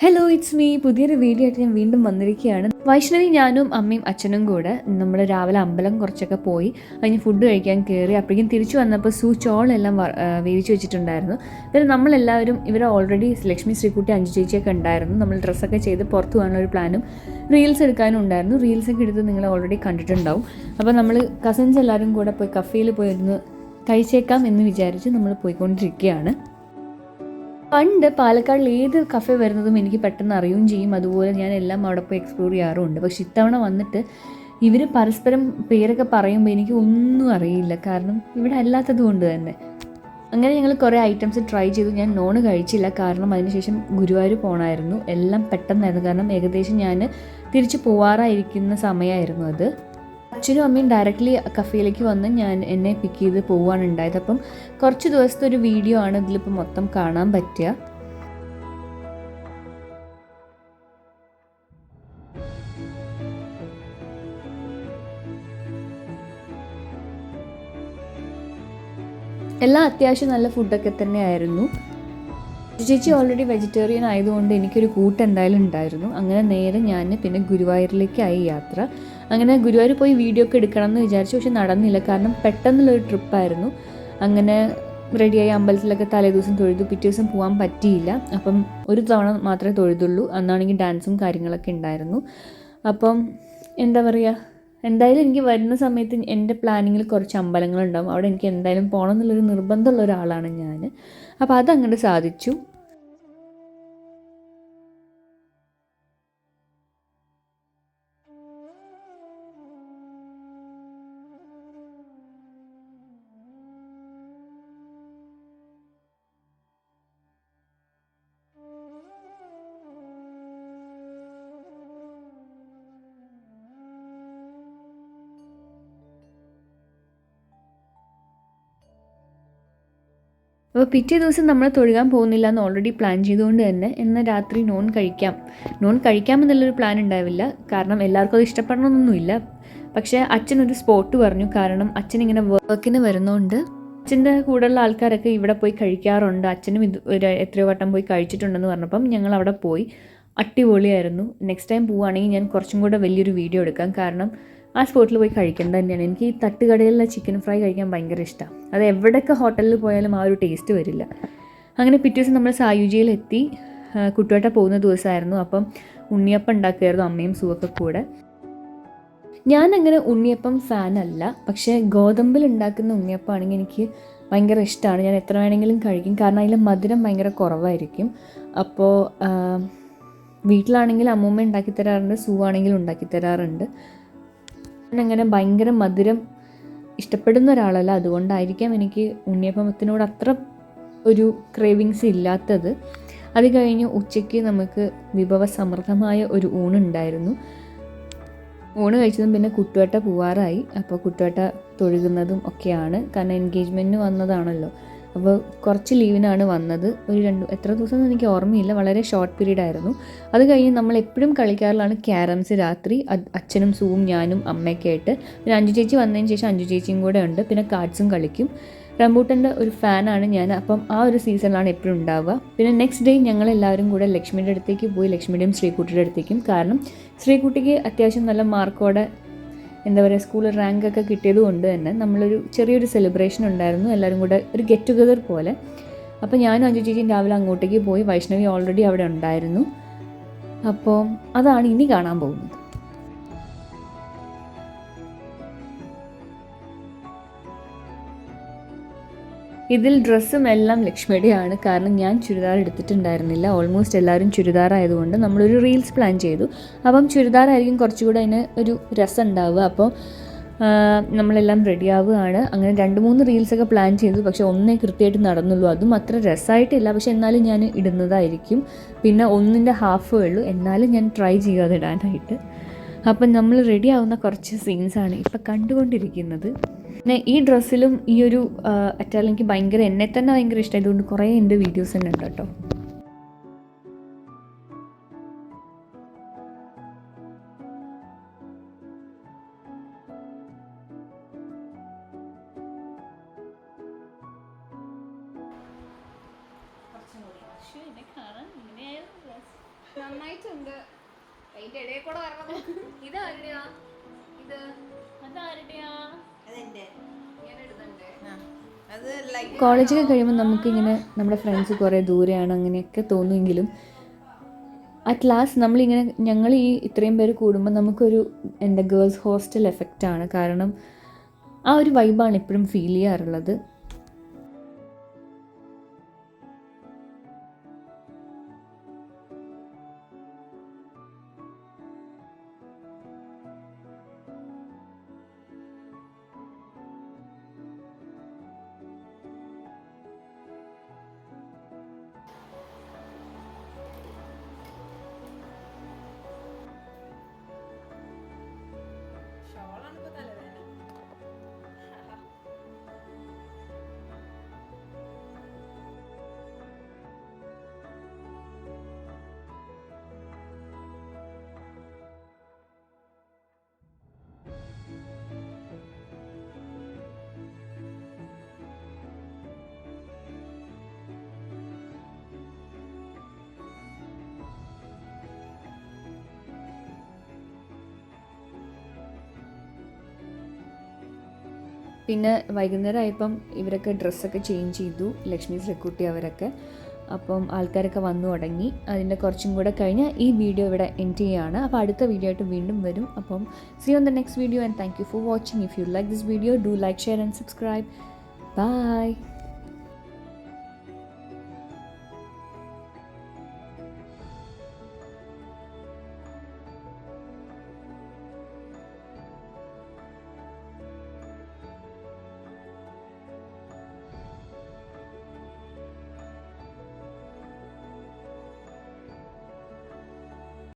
Hello it's me പുതിയൊരു video ആയിട്ട് ഞാൻ വീണ്ടും വന്നിരിക്കുകയാണ്. വൈഷ്ണവി ഞാനും അമ്മയും അച്ഛനും കൂടെ നമ്മൾ രാവിലെ അമ്പലം കുറച്ചൊക്കെ പോയി അതിന് ഫുഡ് കഴിക്കാൻ കയറി. അപ്പോഴേക്കും തിരിച്ചു വന്നപ്പോൾ ചോളെല്ലാം വേവിച്ച് വെച്ചിട്ടുണ്ടായിരുന്നു. പിന്നെ നമ്മളെല്ലാവരും ഇവരെ ഓൾറെഡി ലക്ഷ്മി ശ്രീകുട്ടി അഞ്ചു ചേച്ചിയൊക്കെ ഉണ്ടായിരുന്നു. നമ്മൾ ഡ്രസ്സൊക്കെ ചെയ്ത് പുറത്ത് പോകാനുള്ള ഒരു പ്ലാനും റീൽസ് എടുക്കാനും ഉണ്ടായിരുന്നു. റീൽസൊക്കെ എടുത്ത് നിങ്ങൾ ഓൾറെഡി കണ്ടിട്ടുണ്ടാവും. അപ്പോൾ നമ്മൾ കസിൻസ് എല്ലാവരും കൂടെ പോയി കഫേയിൽ പോയി ഇരുന്ന് കഴിച്ചേക്കാം എന്ന് വിചാരിച്ച് നമ്മൾ പോയിക്കൊണ്ടിരിക്കുകയാണ്. പണ്ട് പാലക്കാടിൽ ഏത് കഫേ വരുന്നതും എനിക്ക് പെട്ടെന്ന് അറിയുകയും ചെയ്യും. അതുപോലെ ഞാൻ എല്ലാം അവിടെ പോയി എക്സ്പ്ലോർ ചെയ്യാറുമുണ്ട്. പക്ഷെ ഇത്തവണ വന്നിട്ട് ഇവർ പരസ്പരം പേരൊക്കെ പറയുമ്പോൾ എനിക്ക് ഒന്നും അറിയില്ല, കാരണം ഇവിടെ അല്ലാത്തത് കൊണ്ട് തന്നെ. അങ്ങനെ ഞങ്ങൾ കുറേ ഐറ്റംസ് ട്രൈ ചെയ്തു. ഞാൻ നോൺ കഴിച്ചില്ല, കാരണം അതിനുശേഷം ഗുരുവായൂർ പോകണമായിരുന്നു. എല്ലാം പെട്ടെന്നായിരുന്നു, കാരണം ഏകദേശം ഞാൻ തിരിച്ച് പോവാറായിരിക്കുന്ന സമയമായിരുന്നു അത്. അച്ഛനും അമ്മയും ഡയറക്റ്റ്ലി കഫേയിലേക്ക് വന്ന് എന്നെ പിക്ക് ചെയ്ത് പോവുകയാണ് ഉണ്ടായത്. അപ്പം കുറച്ച് ദിവസത്തെ ഒരു വീഡിയോ ആണ് ഇതിലിപ്പോൾ മൊത്തം കാണാൻ പറ്റുക. എല്ലാം അത്യാവശ്യം നല്ല ഫുഡൊക്കെ തന്നെയായിരുന്നു. ചേച്ചി ഓൾറെഡി വെജിറ്റേറിയൻ ആയതുകൊണ്ട് എനിക്കൊരു കൂട്ട് എന്തായാലും ഉണ്ടായിരുന്നു. അങ്ങനെ നേരെ ഞാൻ പിന്നെ ഗുരുവായൂരിലേക്കായി യാത്ര. അങ്ങനെ ഗുരുവായൂർ പോയി വീഡിയോ ഒക്കെ എടുക്കണം എന്ന് വിചാരിച്ചു, പക്ഷെ നടന്നില്ല, കാരണം പെട്ടെന്നുള്ളൊരു ട്രിപ്പായിരുന്നു. അങ്ങനെ റെഡിയായി അമ്പലത്തിലൊക്കെ തലേദിവസം തൊഴുതു. പിറ്റേ ദിവസം പോകാൻ പറ്റിയില്ല. അപ്പം ഒരു തവണ മാത്രമേ തൊഴുതുള്ളൂ. അന്നാണെങ്കിൽ ഡാൻസും കാര്യങ്ങളൊക്കെ ഉണ്ടായിരുന്നു. അപ്പം എന്താ പറയുക, എന്തായാലും എനിക്ക് വരുന്ന സമയത്ത് എൻ്റെ പ്ലാനിങ്ങിൽ കുറച്ച് അമ്പലങ്ങളുണ്ടാവും. അവിടെ എനിക്ക് എന്തായാലും പോകണം എന്നുള്ളൊരു നിർബന്ധമുള്ള ഒരാളാണ് ഞാൻ. അപ്പോൾ അതങ്ങോട്ട് സാധിച്ചു. അപ്പോൾ പിറ്റേ ദിവസം നമ്മൾ തൊഴുകാൻ പോകുന്നില്ല എന്ന് ഓൾറെഡി പ്ലാൻ ചെയ്തുകൊണ്ട് തന്നെ എന്നാൽ രാത്രി നോൺ കഴിക്കാമെന്നുള്ളൊരു പ്ലാൻ ഉണ്ടാവില്ല, കാരണം എല്ലാവർക്കും അത് ഇഷ്ടപ്പെടണമെന്നൊന്നുമില്ല. പക്ഷേ അച്ഛനൊരു സ്പോട്ട് പറഞ്ഞു, കാരണം അച്ഛൻ ഇങ്ങനെ വർക്കിന് വരുന്നതുകൊണ്ട് അച്ഛൻ്റെ കൂടെയുള്ള ആൾക്കാരൊക്കെ ഇവിടെ പോയി കഴിക്കാറുണ്ട്. അച്ഛനും എത്രയോ വട്ടം പോയി കഴിച്ചിട്ടുണ്ടെന്ന് പറഞ്ഞപ്പം ഞങ്ങൾ അവിടെ പോയി. അടിപൊളിയായിരുന്നു. നെക്സ്റ്റ് ടൈം പോവുകയാണെങ്കിൽ ഞാൻ കുറച്ചും കൂടെ വലിയൊരു വീഡിയോ എടുക്കാം, കാരണം ആ സ്പോട്ടിൽ പോയി കഴിക്കേണ്ടത് തന്നെയാണ്. എനിക്ക് ഈ തട്ടുകടയിലുള്ള ചിക്കൻ ഫ്രൈ കഴിക്കാൻ ഭയങ്കര ഇഷ്ടമാണ്. അത് എവിടെയൊക്കെ ഹോട്ടലിൽ പോയാലും ആ ഒരു ടേസ്റ്റ് വരില്ല. അങ്ങനെ പിറ്റേ ദിവസം നമ്മൾ സായുജിയിലെത്തി. കുട്ടുവേട്ട പോകുന്ന ദിവസമായിരുന്നു. അപ്പം ഉണ്ണിയപ്പം ഉണ്ടാക്കുമായിരുന്നു അമ്മയും സുവൊക്കെ കൂടെ. ഞാനങ്ങനെ ഉണ്ണിയപ്പം ഫാനല്ല, പക്ഷേ ഗോതമ്പിൽ ഉണ്ടാക്കുന്ന ഉണ്ണിയപ്പമാണെങ്കിൽ എനിക്ക് ഭയങ്കര ഇഷ്ടമാണ്. ഞാൻ എത്ര വേണമെങ്കിലും കഴിക്കും, കാരണം അതിൽ മധുരം ഭയങ്കര കുറവായിരിക്കും. അപ്പോൾ വീട്ടിലാണെങ്കിൽ അമ്മൂമ്മ ഉണ്ടാക്കി തരാറുണ്ട്, സുവാണെങ്കിലും ഉണ്ടാക്കി തരാറുണ്ട്. അങ്ങനെ ഭയങ്കര മധുരം ഇഷ്ടപ്പെടുന്ന ഒരാളല്ല, അതുകൊണ്ടായിരിക്കാം എനിക്ക് ഉണ്ണിയപ്പത്തിനോട് അത്ര ഒരു ക്രേവിങ്സ് ഇല്ലാത്തത്. അത് കഴിഞ്ഞ് ഉച്ചയ്ക്ക് നമുക്ക് വിഭവസമൃദ്ധമായ ഒരു ഊണുണ്ടായിരുന്നു. ഊണ് കഴിച്ചതും പിന്നെ കുട്ടുവേട്ട പോവാറായി. അപ്പോൾ കുട്ടുവേട്ട തൊഴുകുന്നതും ഒക്കെയാണ്, കാരണം എൻഗേജ്മെൻറ്റിന് വന്നതാണല്ലോ. അപ്പോൾ കുറച്ച് ലീവിനാണ് വന്നത്. എത്ര ദിവസം എനിക്ക് ഓർമ്മയില്ല, വളരെ ഷോർട്ട് പീരീഡ് ആയിരുന്നു. അത് കഴിഞ്ഞ് നമ്മൾ എപ്പോഴും കളിക്കാറിലാണ് ക്യാരംസ് രാത്രി, അച്ഛനും സൂവും ഞാനും അമ്മയൊക്കെ ആയിട്ട്. പിന്നെ അഞ്ചു ചേച്ചി വന്നതിന് ശേഷം അഞ്ചു ചേച്ചിയും കൂടെ ഉണ്ട്. പിന്നെ കാർഡ്സും കളിക്കും. റംബൂട്ടൻ്റെ ഒരു ഫാനാണ് ഞാൻ, അപ്പം ആ ഒരു സീസണിലാണ് എപ്പോഴും ഉണ്ടാവുക. പിന്നെ നെക്സ്റ്റ് ഡേ ഞങ്ങളെല്ലാവരും കൂടെ ലക്ഷ്മിയുടെ അടുത്തേക്ക് പോയി, ലക്ഷ്മിയുടെയും ശ്രീകുട്ടിയുടെ അടുത്തേക്കും. കാരണം ശ്രീകുട്ടിക്ക് അത്യാവശ്യം നല്ല മാർക്കോടെ എന്താ പറയുക സ്കൂൾ റാങ്കൊക്കെ കിട്ടിയത് കൊണ്ട് തന്നെ നമ്മളൊരു ചെറിയൊരു സെലിബ്രേഷൻ ഉണ്ടായിരുന്നു, എല്ലാവരും കൂടെ ഒരു ഗെറ്റ് ടുഗദർ പോലെ. അപ്പോൾ ഞാനും അഞ്ചു ചേച്ചിയും രാവിലെ അങ്ങോട്ടേക്ക് പോയി. വൈഷ്ണവി ഓൾറെഡി അവിടെ ഉണ്ടായിരുന്നു. അപ്പോൾ അതാണ് ഇനി കാണാൻ പോകുന്നത്. ഇതിൽ ഡ്രസ്സും എല്ലാം ലക്ഷ്മിയുടെയാണ്, കാരണം ഞാൻ ചുരിദാർ എടുത്തിട്ടുണ്ടായിരുന്നില്ല. ഓൾമോസ്റ്റ് എല്ലാവരും ചുരിദാർ ആയതുകൊണ്ട് നമ്മളൊരു റീൽസ് പ്ലാൻ ചെയ്തു. അപ്പം ചുരിദാറായിരിക്കും കുറച്ചുകൂടെ അതിന് ഒരു രസം ഉണ്ടാവുക. അപ്പോൾ നമ്മളെല്ലാം റെഡി ആവുകയാണ്. അങ്ങനെ 2-3 റീൽസൊക്കെ പ്ലാൻ ചെയ്തു, പക്ഷേ ഒന്നേ കൃത്യമായിട്ട് നടന്നുള്ളൂ. അതും അത്ര രസമായിട്ടില്ല, പക്ഷെ എന്നാലും ഞാൻ ഇടുന്നതായിരിക്കും. പിന്നെ 1/2 ഉള്ളൂ, എന്നാലും ഞാൻ ട്രൈ ചെയ്യാതെ ഇടാനായിട്ട്. അപ്പം നമ്മൾ റെഡി ആവുന്ന കുറച്ച് സീൻസാണ് ഇപ്പം കണ്ടുകൊണ്ടിരിക്കുന്നത്. പിന്നെ ഈ ഡ്രസ്സിലും ഈ ഒരു അറ്റാൽ എനിക്ക് എന്നെ തന്നെ ഭയങ്കര ഇഷ്ടമായതുകൊണ്ട് കുറേ എൻ്റെ വീഡിയോസ് തന്നെ ഉണ്ട് കേട്ടോ. നന്നായിട്ടുണ്ട്. അതിന്റെ ഇടയിൽ കൂടെ വരണം. ഇതാരുടെയാ? ഇത് അതാരുടെയാ? ഞാൻ ഇടുന്നുണ്ട്. കോളേജൊക്കെ കഴിയുമ്പോൾ നമുക്കിങ്ങനെ നമ്മുടെ ഫ്രണ്ട്സ് കുറേ ദൂരെയാണ് അങ്ങനെയൊക്കെ തോന്നുമെങ്കിലും അറ്റ് ലാസ്റ്റ് നമ്മളിങ്ങനെ ഞങ്ങൾ ഈ ഇത്രയും പേര് കൂടുമ്പോൾ നമുക്കൊരു ഗേൾസ് ഹോസ്റ്റൽ എഫക്റ്റാണ്. കാരണം ആ ഒരു വൈബാണ് ഇപ്പോഴും ഫീൽ ചെയ്യാറുള്ളത്. പിന്നെ വൈകുന്നേരം ആയപ്പം ഇവരൊക്കെ ഡ്രസ്സൊക്കെ ചേഞ്ച് ചെയ്തു, ലക്ഷ്മി ശ്രീക്കുട്ടി അവരൊക്കെ. അപ്പം ആൾക്കാരൊക്കെ വന്നു തുടങ്ങി. അതിൻ്റെ കുറച്ചും കൂടെ കഴിഞ്ഞ് ഈ വീഡിയോ ഇവിടെ എൻഡ് ചെയ്യുകയാണ്. അപ്പോൾ അടുത്ത വീഡിയോ ആയിട്ട് വീണ്ടും വരും. അപ്പം see you on the next video and thank you for watching. If you like this video, do like, share and subscribe. Bye.